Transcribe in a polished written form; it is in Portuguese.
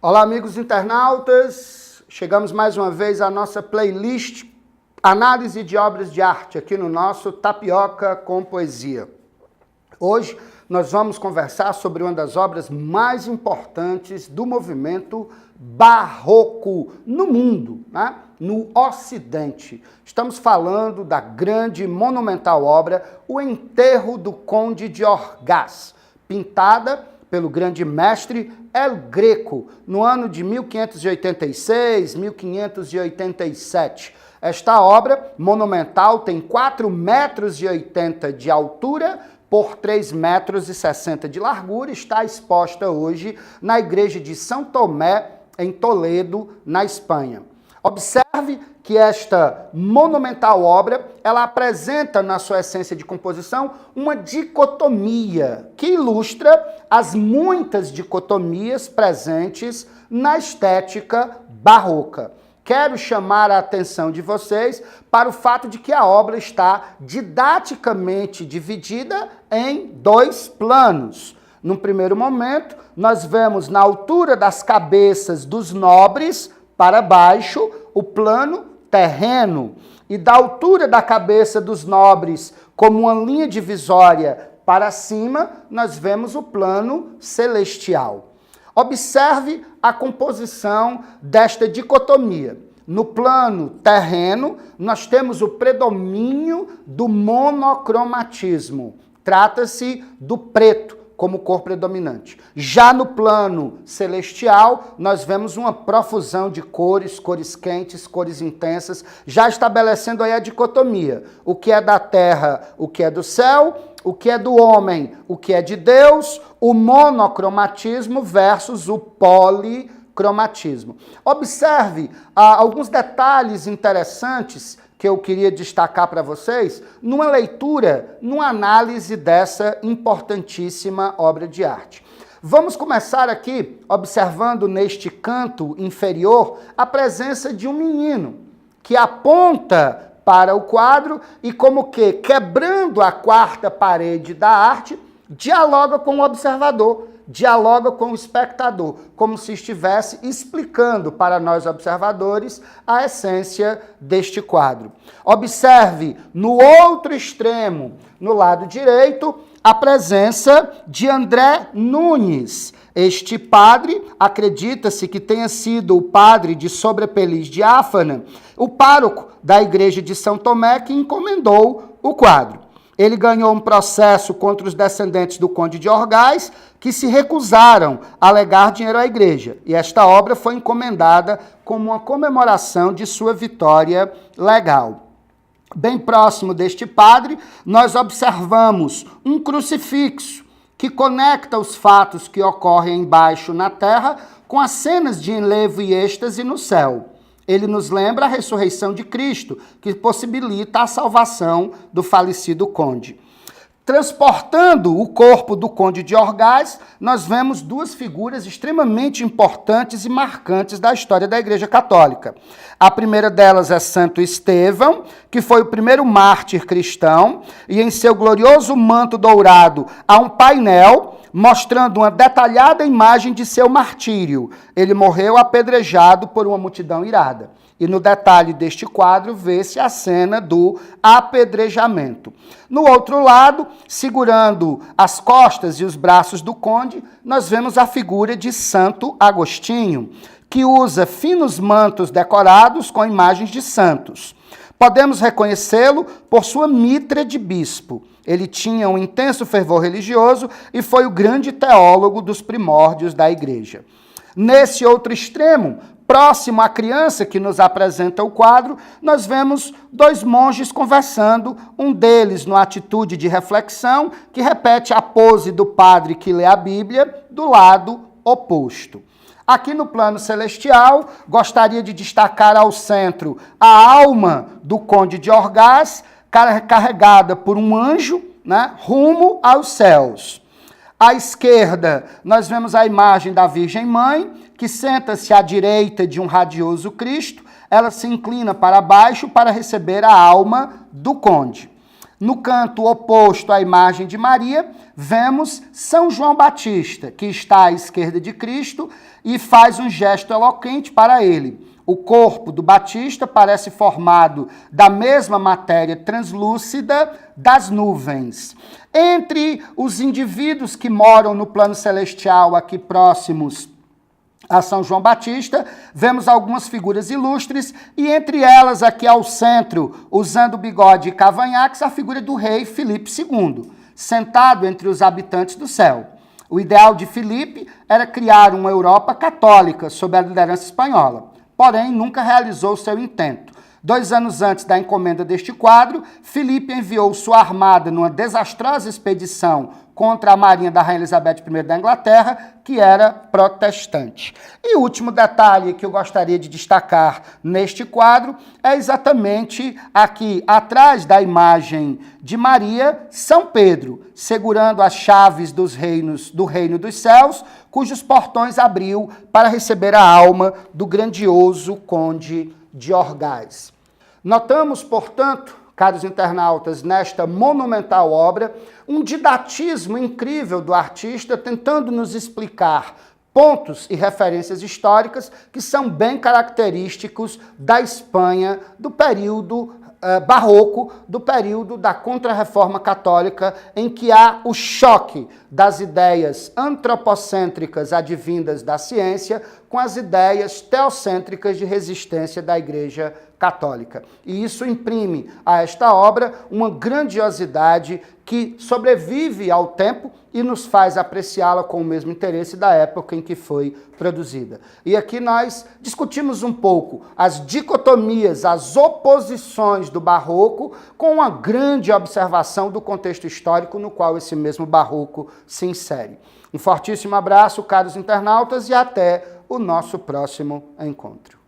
Olá, amigos internautas. Chegamos mais uma vez à nossa playlist Análise de Obras de Arte, aqui no nosso Tapioca com Poesia. Hoje nós vamos conversar sobre uma das obras mais importantes do movimento barroco no mundo, né? No Ocidente. Estamos falando da grande e monumental obra O Enterro do Conde de Orgaz, pintada pelo grande mestre El Greco, no ano de 1586, 1587. Esta obra monumental tem 4,80 metros de altura por 3,60 metros de largura, está exposta hoje na igreja de São Tomé, em Toledo, na Espanha. Observe que esta monumental obra, ela apresenta na sua essência de composição uma dicotomia que ilustra as muitas dicotomias presentes na estética barroca. Quero chamar a atenção de vocês para o fato de que a obra está didaticamente dividida em 2 planos. Num primeiro momento, nós vemos na altura das cabeças dos nobres para baixo o plano terreno, e da altura da cabeça dos nobres, como uma linha divisória para cima, nós vemos o plano celestial. Observe a composição desta dicotomia. No plano terreno, nós temos o predomínio do monocromatismo. Trata-se do preto como cor predominante. Já no plano celestial, nós vemos uma profusão de cores, cores quentes, cores intensas, já estabelecendo aí a dicotomia. O que é da terra, o que é do céu, o que é do homem, o que é de Deus, o monocromatismo versus o policromatismo. Observe alguns detalhes interessantes que eu queria destacar para vocês, numa leitura, numa análise dessa importantíssima obra de arte. Vamos começar aqui observando neste canto inferior a presença de um menino que aponta para o quadro e como que, quebrando a 4ª parede da arte, dialoga com o observador, dialoga com o espectador, como se estivesse explicando para nós observadores a essência deste quadro. Observe no outro extremo, no lado direito, a presença de André Nunes. Este padre, acredita-se que tenha sido o padre de Sobrepeliz de Áfana, o pároco da igreja de São Tomé, que encomendou o quadro. Ele ganhou um processo contra os descendentes do Conde de Orgaz, que se recusaram a alegar dinheiro à igreja. E esta obra foi encomendada como uma comemoração de sua vitória legal. Bem próximo deste padre, nós observamos um crucifixo que conecta os fatos que ocorrem embaixo na terra com as cenas de enlevo e êxtase no céu. Ele nos lembra a ressurreição de Cristo, que possibilita a salvação do falecido conde. Transportando o corpo do Conde de Orgaz, nós vemos 2 figuras extremamente importantes e marcantes da história da Igreja Católica. A primeira delas é Santo Estevão, que foi o primeiro mártir cristão, e em seu glorioso manto dourado há um painel mostrando uma detalhada imagem de seu martírio. Ele morreu apedrejado por uma multidão irada. E no detalhe deste quadro vê-se a cena do apedrejamento. No outro lado, segurando as costas e os braços do conde, nós vemos a figura de Santo Agostinho, que usa finos mantos decorados com imagens de santos. Podemos reconhecê-lo por sua mitra de bispo. Ele tinha um intenso fervor religioso e foi o grande teólogo dos primórdios da igreja. Nesse outro extremo, próximo à criança que nos apresenta o quadro, nós vemos 2 monges conversando, um deles numa atitude de reflexão, que repete a pose do padre que lê a Bíblia, do lado oposto. Aqui no plano celestial, gostaria de destacar ao centro a alma do Conde de Orgaz, carregada por um anjo, né, rumo aos céus. À esquerda, nós vemos a imagem da Virgem Mãe, que senta-se à direita de um radioso Cristo. Ela se inclina para baixo para receber a alma do conde. No canto oposto à imagem de Maria, vemos São João Batista, que está à esquerda de Cristo e faz um gesto eloquente para ele. O corpo do Batista parece formado da mesma matéria translúcida das nuvens. Entre os indivíduos que moram no plano celestial aqui próximos a São João Batista, vemos algumas figuras ilustres e entre elas aqui ao centro, usando bigode e cavanhaques, a figura do rei Filipe II, sentado entre os habitantes do céu. O ideal de Filipe era criar uma Europa católica sob a liderança espanhola, porém nunca realizou seu intento. 2 anos antes da encomenda deste quadro, Filipe enviou sua armada numa desastrosa expedição contra a marinha da Rainha Elizabeth I da Inglaterra, que era protestante. E o último detalhe que eu gostaria de destacar neste quadro é exatamente aqui, atrás da imagem de Maria, São Pedro, segurando as chaves do reino dos céus, cujos portões abriu para receber a alma do grandioso conde de Orgaz. Notamos, portanto, caros internautas, nesta monumental obra, um didatismo incrível do artista tentando nos explicar pontos e referências históricas que são bem característicos da Espanha do período barroco, do período da Contra-Reforma Católica, em que há o choque das ideias antropocêntricas advindas da ciência com as ideias teocêntricas de resistência da Igreja Católica. E isso imprime a esta obra uma grandiosidade que sobrevive ao tempo e nos faz apreciá-la com o mesmo interesse da época em que foi produzida. E aqui nós discutimos um pouco as dicotomias, as oposições do barroco com uma grande observação do contexto histórico no qual esse mesmo barroco se insere. Um fortíssimo abraço, caros internautas, e até o nosso próximo encontro.